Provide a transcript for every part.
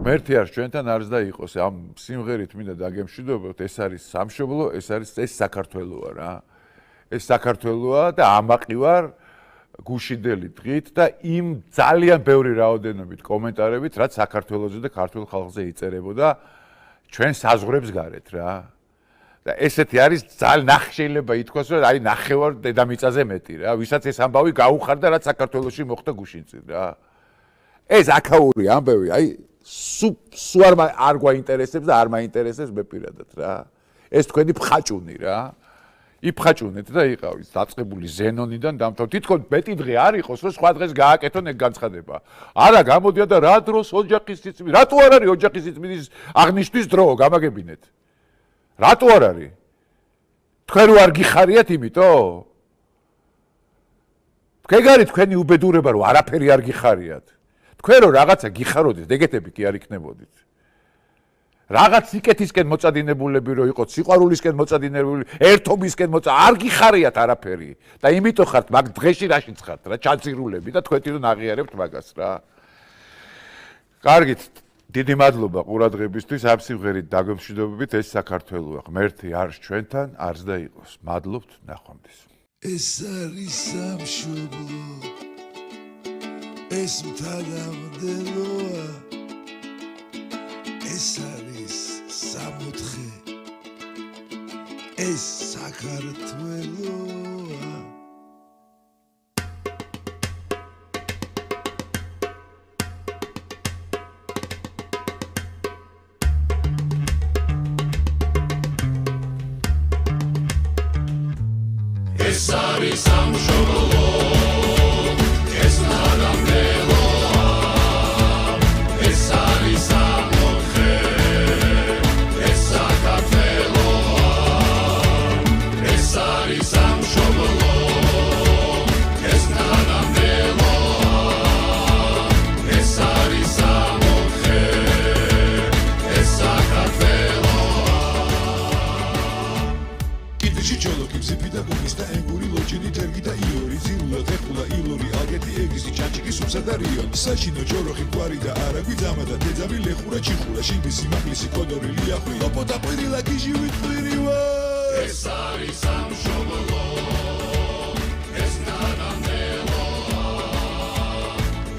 ღმერთი არ ჩვენთან არც და იყოს ამ სიმღერით მინდა დაგემშვიდობოთ ეს არის სამშობლო ეს საქართველოა რა ეს საქართველოა და ამაყი ვარ გუშინდელი დღით და იმ ძალიან ბევრი რაოდენობით კომენტარებით რაც საქართველოზე და ქართულ ხალხზე იწერებოდა ჩვენ საზღვრებს გარეთ რა და ესეთი არის ძალიან შეიძლება ითქვას რომ აი ნახევარ დედამიწაზე მეტი რა ვისაც ეს ამბავი გაუხარდა რაც საქართველოში მოხდა გუშინწინ რა ეს აქაური ამბავი აი სუ არ გვაინტერესებს და არ მაინტერესებს მე პირადად რა ეს თქვენი ფხაჭუნი რა იფხაჭუნეთ და იყავით დაწყებული ზენონიდან დამთავრდა თითქოს მეტი დღე არ იყოს რომ სხვა დღეს გააკეთონ ეგ განცხადება არა გამოდია და რა დროს ოჯახის სიწმინდის რატო არ არის ოჯახის სიწმინდის აღნიშვნის დრო გამაგებინეთ რატო არ არის თქვენ რო არ გიხარიათ იმიტომ თქვენ არის თქვენი უბედურება რომ არაფერი არ გიხარიათ თქვენ რო რაღაცა გიხაროდით ეგეთები კი არ იქნებოდით რაღაც სიკეთისკენ მოწადინებულები რო იყოთ სიყვარულისკენ მოწადინებული ერთობისკენ არ გიხარიათ არაფერი და იმიტომ ხართ მაგ დღეში რაშიც ხართ რა ჩაძირულები და თქვენ თვითონ აღიარებთ მაგას რა კარგით დიდი მადლობა ყურადღებისთვის ამ სიმღერით დაგვემშვიდობებით ეს საქართველოა ღმერთი არის ჩვენთან არც და იყოს მადლობთ ნახვამდის ეს არის სამშობლო ეს მთავრდებოა ეს არის სამოთხე ეს საქართველოა ეს არის სამშობლო ეს მთავრდებოა ეს არის სამოთხე ეს საქართველოა ეს არის სამშობლო ეს მთავრდებოა ეს არის სამოთხე ეს საქართველოა კიდეში ჩოლოკი მზიფი და გუმის და ენგური ლოჩინი თერგი და იორი ზილულა თეხულა ილორი ალგეთი ეგრისი ჩაჭიკი სუფსა და რიონი საშინო ჯოროხი გვარი და არაგვი ძამა და დედამი ლეხურა ჩიხურა შინბისი მაღლისი კოდორი ლიახვი ოპო და ყვირილა გიჟივი ტყვირივა ეს არის სამშობლო ეს ნანანელოა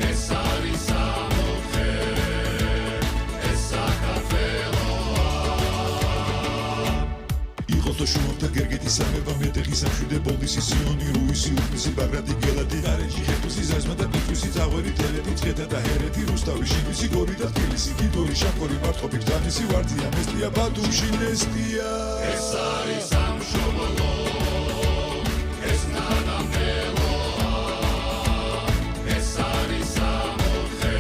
ეს არის სამოთხე ეს საქართველოა იყო то შუმოვთა გერგეთი სამება მეტეხი სამშვიდე ბოლდისი სიონი რუისი უფმისი ბაგრატი გელადი გარეჯი ხეთუსი ზაზმა და პიტუსი წაღვერი თელეთი წხედა და ჰერეთი რუსთავი შინვისი გორი და თბილისი გიდორი შამქორი მარტყოფი გზანისი ვარდია მესტია ბათუმში ნესტია ეს არის სამშობლო ეს ნანანელოა ეს არის სამოთხე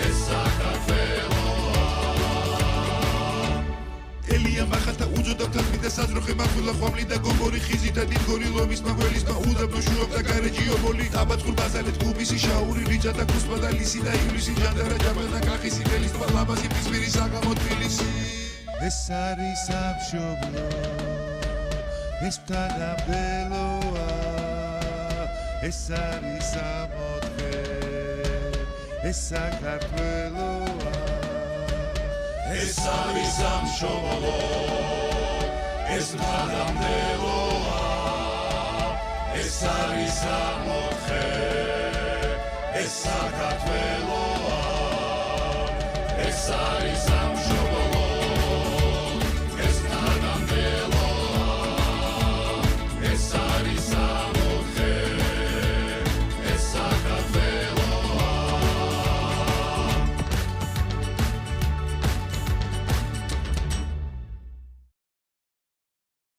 ეს საქართველოა ელია მახათა უძოდა თათმი და საზროხე მახვილა ხვამლი და გოგორი ხიზი და დინგორი ლომის მაგველის მაუდაბნო შუობ და გარეჯი ობოლი დაბაწყურ ბაზალეთ გუბისი შაური რიჭა და კუსპა და ლისი და ივლისი ჟანდარა ჯაბანა კახისი ფელის პალაბასი პისმირი საგამო თბილისი ეს არის სამშობლო ეს მთავრდებოა ეს არის სამოთხე ეს საქართველოა ეს არის სამშობლო ეს მთავრდებოა ეს არის სამოთხე ეს საქართველოა ეს